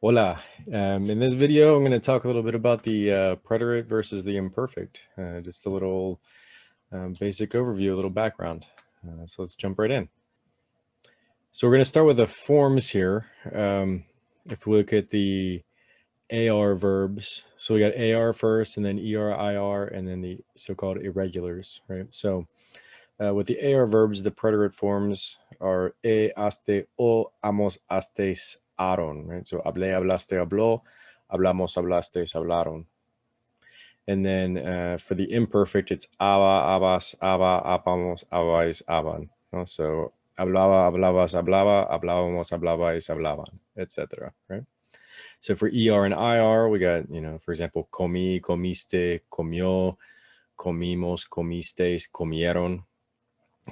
Hola. In this video, I'm going to talk a little bit about the preterite versus the imperfect. Just a little basic overview, a little background. So let's jump right in. So we're going to start with the forms here. If we look at the AR verbs, so we got AR first, and then ER, IR, and then the so-called irregulars, right? So with the AR verbs, the preterite forms are haste, o, amos, hastes, aron, right? So hablé, hablaste, habló, hablamos, hablastes, hablaron. And then for the imperfect, it's haba, habas, haba, habamos, habais, haban. No? So hablaba, hablabas, hablaba, hablábamos, hablabais, hablaban, etc. Right? So for ER and IR, we got, for example, comí, comiste, comió, comimos, comisteis, comieron,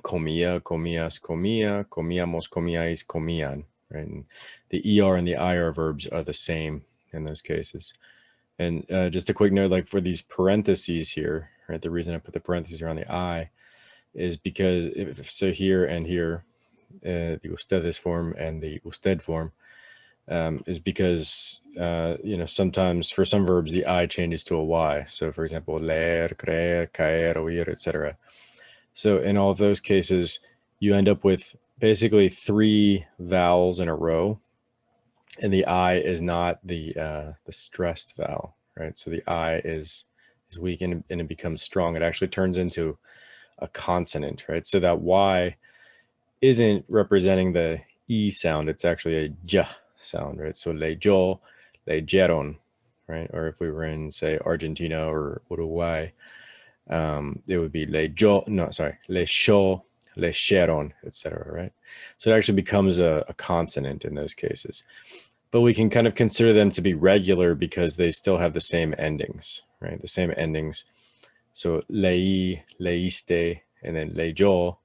comía, comías, comía, comíamos, comíais, comían, right? And the ER and the IR verbs are the same in those cases. And just a quick note, like for these parentheses here, right? The reason I put the parentheses here on the I is because so here and here, the ustedes form and the usted form is because, sometimes for some verbs, the I changes to a Y. So for example, leer, creer, caer, oír, etc. So in all of those cases, you end up with basically 3 vowels in a row, and the I is not the stressed vowel, right? So the I is weak and it becomes strong. It actually turns into a consonant, right? So that Y isn't representing the E sound. It's actually a J sound, right? So leyó, leyeron, right? Or if we were in, say, Argentina or Uruguay, it would be leyó, leyó, leyeron, etc. Right? So it actually becomes a consonant in those cases. But we can kind of consider them to be regular because they still have the same endings, right? The same endings. So leí, leíste, and then leyó,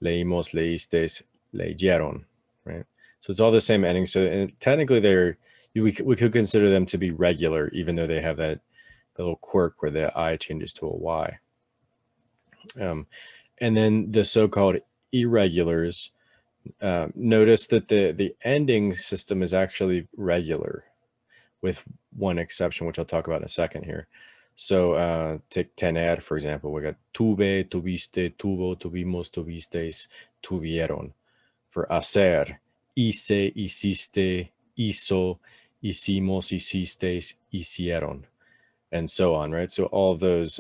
leímos, leístes, leyeron, right? So it's all the same endings. So technically, we could consider them to be regular, even though they have that little quirk where the I changes to a Y. And then the so-called irregulars, notice that the ending system is actually regular, with one exception, which I'll talk about in a second here. So take tener, for example. We got tuve, tuviste, tuvo, tuvimos, tuvisteis, tuvieron. For hacer, hice, hiciste, hizo, hicimos, hicisteis, hicieron, and so on, right? So all of those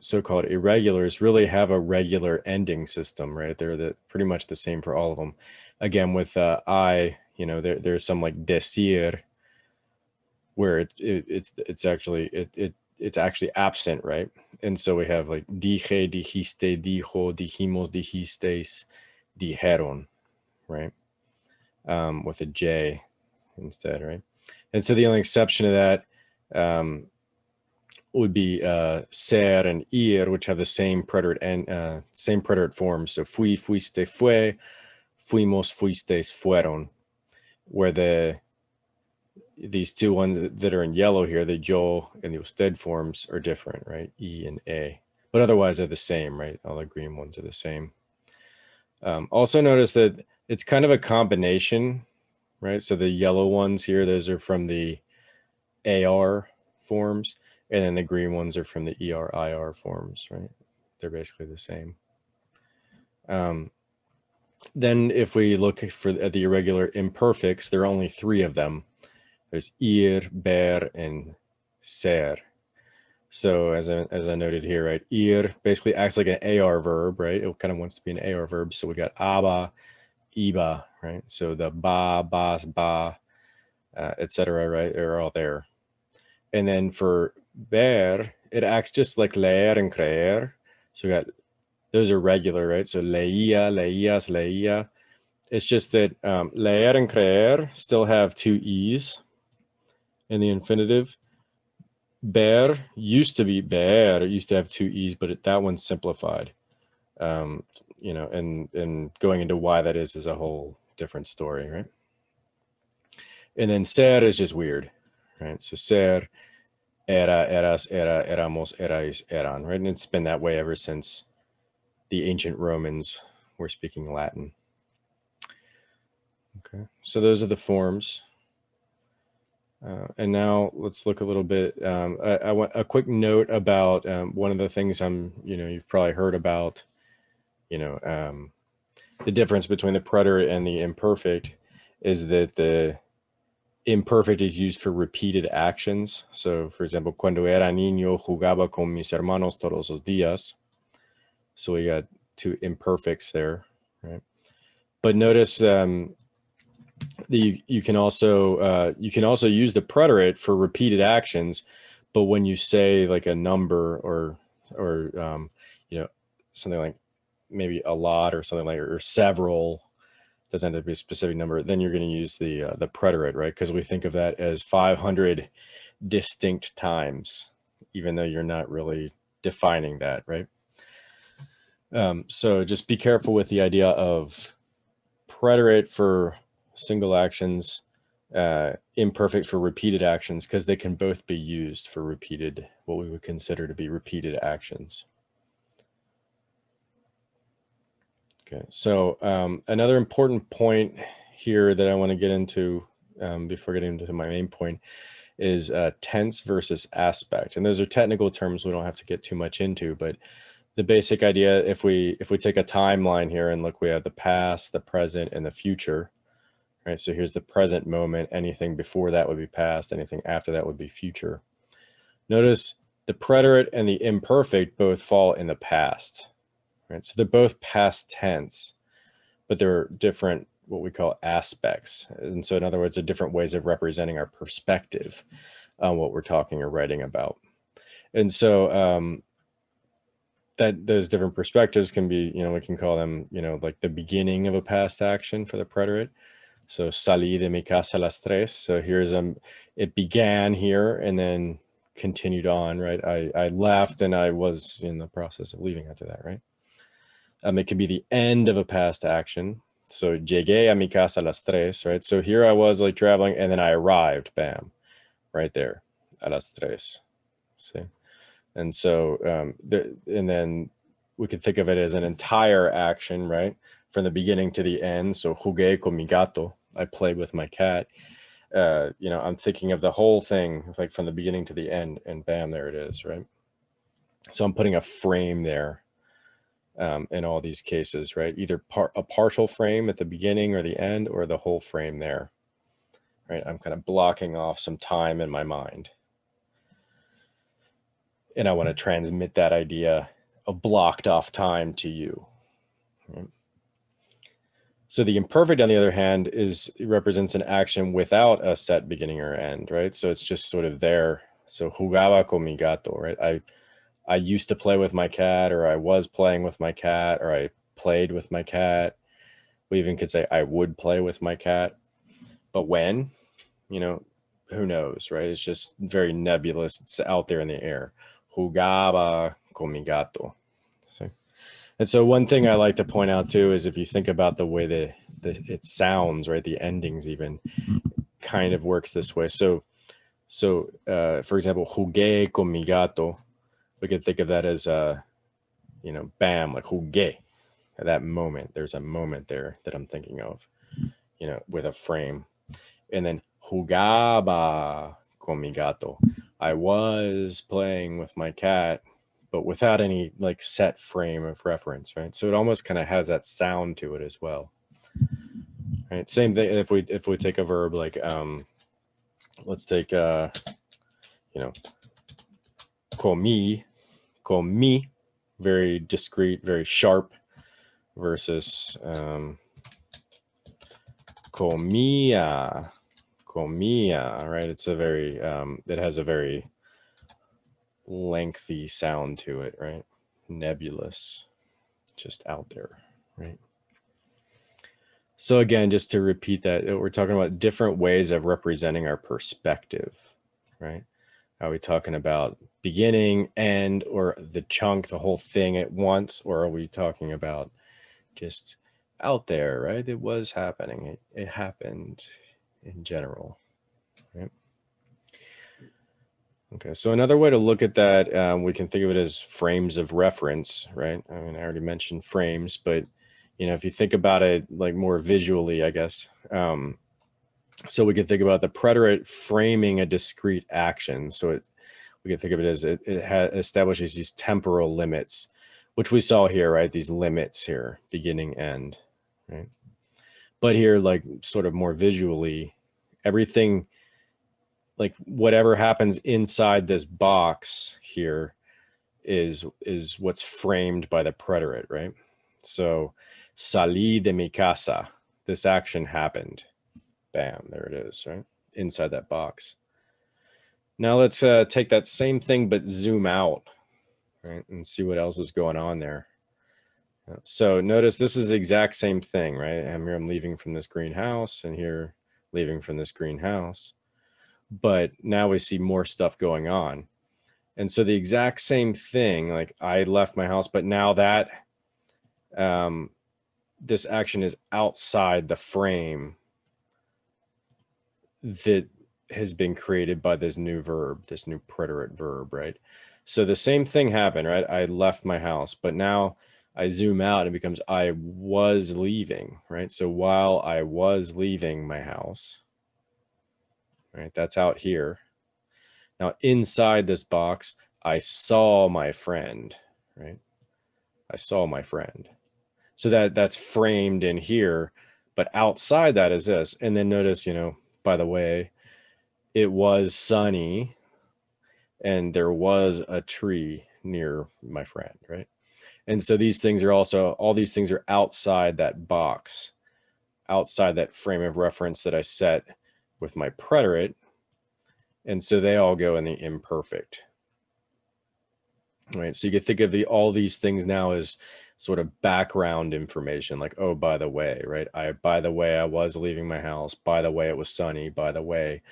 so-called irregulars really have a regular ending system, right? They're pretty much the same for all of them. Again, with I, there's some like decir where it's actually absent, right? And so we have like dije, dijiste, dijo, dijimos, dijisteis, dijeron, right? With a J instead, right? And so the only exception to that would be ser and ir, which have the same preterite and same preterite forms. So fui, fuiste, fue, fuimos, fuisteis, fueron, where these two ones that are in yellow here, the yo and the usted forms, are different, right? E and A, but otherwise they're the same, right? All the green ones are the same. Also notice that it's kind of a combination, right? So the yellow ones here, those are from the AR forms, and then the green ones are from the ER-IR forms, right? They're basically the same. Then if we look at the irregular imperfects, there are only 3 of them. There's ir, ber, and ser. So as I noted here, right, ir basically acts like an AR verb, right? It kind of wants to be an AR verb. So we got aba, iba, right? So the ba, bas, ba, etc., right, are all there. And then for ber, it acts just like leer and creer. So we got, those are regular, right? So leía, leías, leía. It's just that leer and creer still have 2 E's in the infinitive. Ber used to be ber. It used to have 2 E's, but that one's simplified. And going into why that is a whole different story, right? And then ser is just weird, right? So ser, era, eras, era, éramos, erais, eran, right? And it's been that way ever since the ancient Romans were speaking Latin. Okay, so those are the forms. And now let's look a little bit. I want a quick note about one of the things you've probably heard about, the difference between the preterite and the imperfect is that the imperfect is used for repeated actions. So, for example, cuando era niño jugaba con mis hermanos todos los días. So we got two imperfects there, right? But notice you can also use the preterite for repeated actions, but when you say like a number or something like maybe a lot or something like, or several, doesn't have to be a specific number, then you're going to use the preterite, right? Because we think of that as 500 distinct times, even though you're not really defining that, right? So just be careful with the idea of preterite for single actions, imperfect for repeated actions, because they can both be used for repeated, what we would consider to be repeated actions. Okay, so another important point here that I want to get into before getting into my main point is tense versus aspect. And those are technical terms we don't have to get too much into, but the basic idea, if we take a timeline here and look, we have the past, the present, and the future, right? So here's the present moment. Anything before that would be past. Anything after that would be future. Notice the preterite and the imperfect both fall in the past, right? So they're both past tense, but they're different, what we call aspects. And so in other words, they're different ways of representing our perspective on what we're talking or writing about. And so that those different perspectives can be, we can call them, like the beginning of a past action for the preterite. So salí de mi casa a las 3. So here's it began here and then continued on, right? I left and I was in the process of leaving after that, right? It can be the end of a past action. So llegué a mi casa a las 3, right? So here I was like traveling and then I arrived, bam, right there, a las 3. See? And so, and then we could think of it as an entire action, right? From the beginning to the end. So jugué con mi gato, I played with my cat. I'm thinking of the whole thing, like from the beginning to the end, and bam, there it is, right? So I'm putting a frame there in all these cases, right? Either a partial frame at the beginning or the end, or the whole frame there, right? I'm kind of blocking off some time in my mind. And I want to transmit that idea of blocked off time to you. Right? So the imperfect, on the other hand, represents an action without a set beginning or end, right? So it's just sort of there. So jugaba con mi gato, right? I used to play with my cat, or I was playing with my cat, or I played with my cat. We even could say I would play with my cat. But when, who knows, right? It's just very nebulous. It's out there in the air. Jugaba con mi gato. And so one thing I like to point out too is if you think about the way it sounds, right? The endings even kind of works this way. So for example, jugué con mi gato, we could think of that as bam, like jugué. At that moment, there's a moment there that I'm thinking of, with a frame. And then jugaba con mi gato, I was playing with my cat, but without any like set frame of reference, right? So it almost kind of has that sound to it as well, right? Same thing if we take a verb like let's take comí, very discrete, very sharp, versus comía, right? It's a very it has a very lengthy sound to it, right? Nebulous, just out there, right? So again, just to repeat that, we're talking about different ways of representing our perspective, right? Are we talking about beginning, end, or the chunk, the whole thing at once? Or are we talking about just out there, right? It was happening. It happened in general, right? Okay, so another way to look at that, we can think of it as frames of reference, right? I mean, I already mentioned frames, but if you think about it like more visually, I guess. So we can think about the preterite framing a discrete action. So we can think of it as it establishes these temporal limits, which we saw here, right? These limits here, beginning, end, right? But here, like sort of more visually, everything, like whatever happens inside this box here is what's framed by the preterite, right? So salí de mi casa, this action happened. Bam, there it is, right? Inside that box. Now let's take that same thing, but zoom out, right? And see what else is going on there. So notice this is the exact same thing, right? I'm leaving from this greenhouse, and here leaving from this greenhouse. But now we see more stuff going on. And so the exact same thing, like I left my house, but now that this action is outside the frame that has been created by this new verb, this new preterite verb, right? So the same thing happened, right? I left my house, but now I zoom out and it becomes I was leaving, right? So while I was leaving my house, right? That's out here. Now inside this box, I saw my friend, right? I saw my friend. So that's framed in here, but outside that is this. And then notice, by the way, it was sunny and there was a tree near my friend, right? And so these things are also, all these things are outside that box, outside that frame of reference that I set with my preterite. And so they all go in the imperfect, right? So you can think of all these things now as sort of background information, like, oh, by the way, right? By the way, I was leaving my house. By the way, it was sunny. By the way,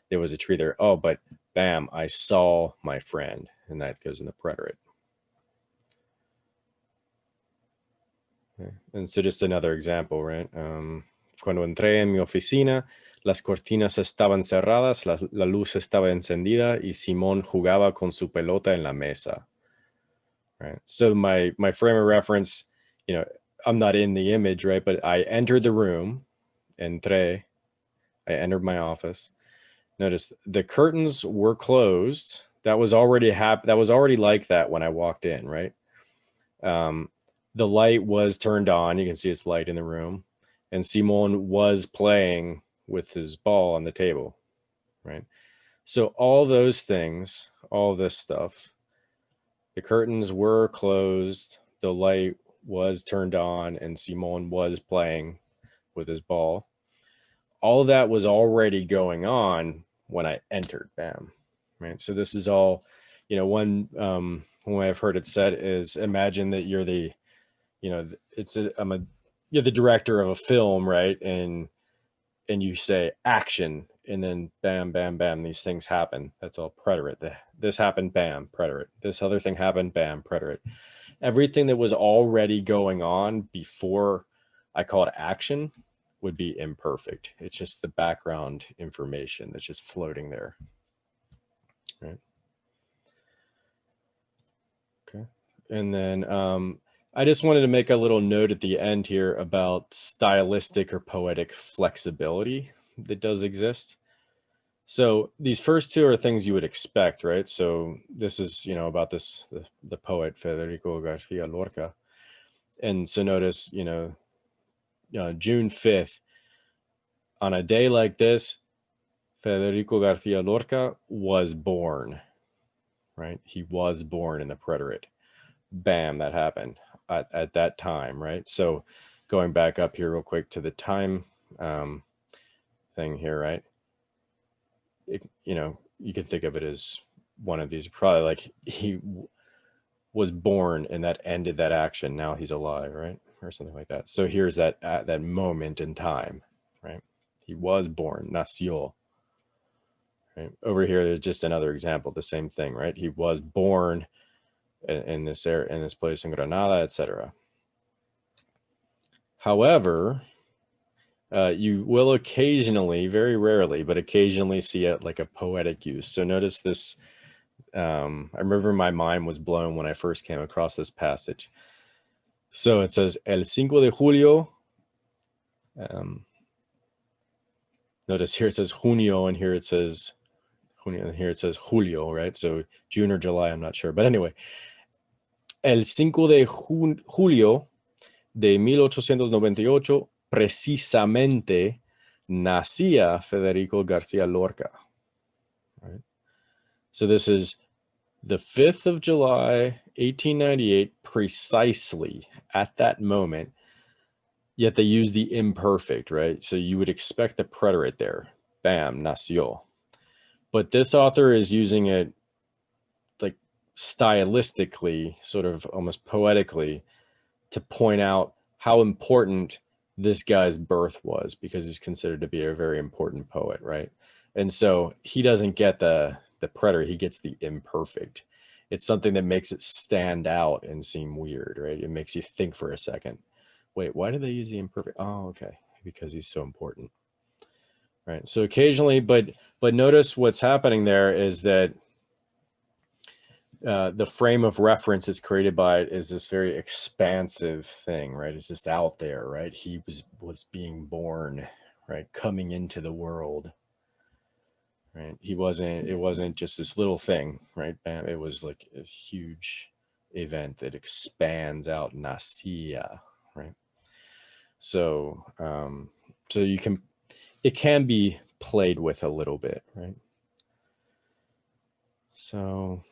there was a tree there. Oh, but bam, I saw my friend. And that goes in the preterite. Okay. And so just another example, right? Cuando entré en mi oficina, las cortinas estaban cerradas, la luz estaba encendida y Simón jugaba con su pelota en la mesa. Right. So my frame of reference, I'm not in the image, right? But I entered the room, entré, I entered my office. Notice the curtains were closed. That was already that was already like that when I walked in, right? The light was turned on. You can see it's light in the room. And Simon was playing with his ball on the table, right? So all those things, all this stuff, the curtains were closed, the light was turned on, and Simon was playing with his ball. All of that was already going on when I entered, bam, right? So this is all, one way I've heard it said is imagine that you're you're the director of a film, right? And you say action, and then bam, bam, bam, these things happen. That's all preterite. This happened, bam, preterite. This other thing happened, bam, preterite. Everything that was already going on before I call it action would be imperfect. It's just the background information that's just floating there, right? Okay. And then I just wanted to make a little note at the end here about stylistic or poetic flexibility that does exist. So these first two are things you would expect, right? So this is, about the poet Federico Garcia Lorca. And so notice, June 5th, on a day like this, Federico Garcia Lorca was born, right? He was born in the preterite. Bam, that happened at that time, right? So going back up here real quick to the time thing here, right? You can think of it as one of these, probably like he was born and that ended that action. Now he's alive, right? Or something like that. So here's that moment in time, right? He was born, nació. Right? Over here, there's just another example, the same thing, right? He was born in this area, in this place in Granada, etc. However, you will occasionally, very rarely, but occasionally see it like a poetic use. So notice this. I remember my mind was blown when I first came across this passage. So it says el 5 de julio. Notice here it says junio, and here it says junio, and here it says julio, right? So June or July, I'm not sure. But anyway, el 5 de julio de 1898, precisamente, nacía Federico García Lorca. Right? So this is the 5th of July, 1898, precisely at that moment, yet they use the imperfect, right? So you would expect the preterite there. Bam, nació. But this author is using it like stylistically, sort of almost poetically, to point out how important this guy's birth was, because he's considered to be a very important poet, right? And so he doesn't get the preterite, he gets the imperfect. It's something that makes it stand out and seem weird, right? It makes you think for a second. Wait, why do they use the imperfect? Oh, okay, because he's so important, right? So occasionally, but notice what's happening there is that the frame of reference is created by it is this very expansive thing, right? It's just out there, right? He was being born, right? Coming into the world, right? It wasn't just this little thing, right? It was like a huge event that expands out, nacia, right? So, so it can be played with a little bit, right? So,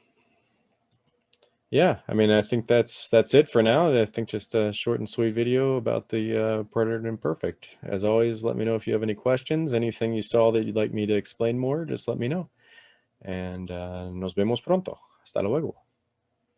yeah, I mean, I think that's it for now. I think just a short and sweet video about the preterite imperfect. As always, let me know if you have any questions, anything you saw that you'd like me to explain more, just let me know. And nos vemos pronto. Hasta luego.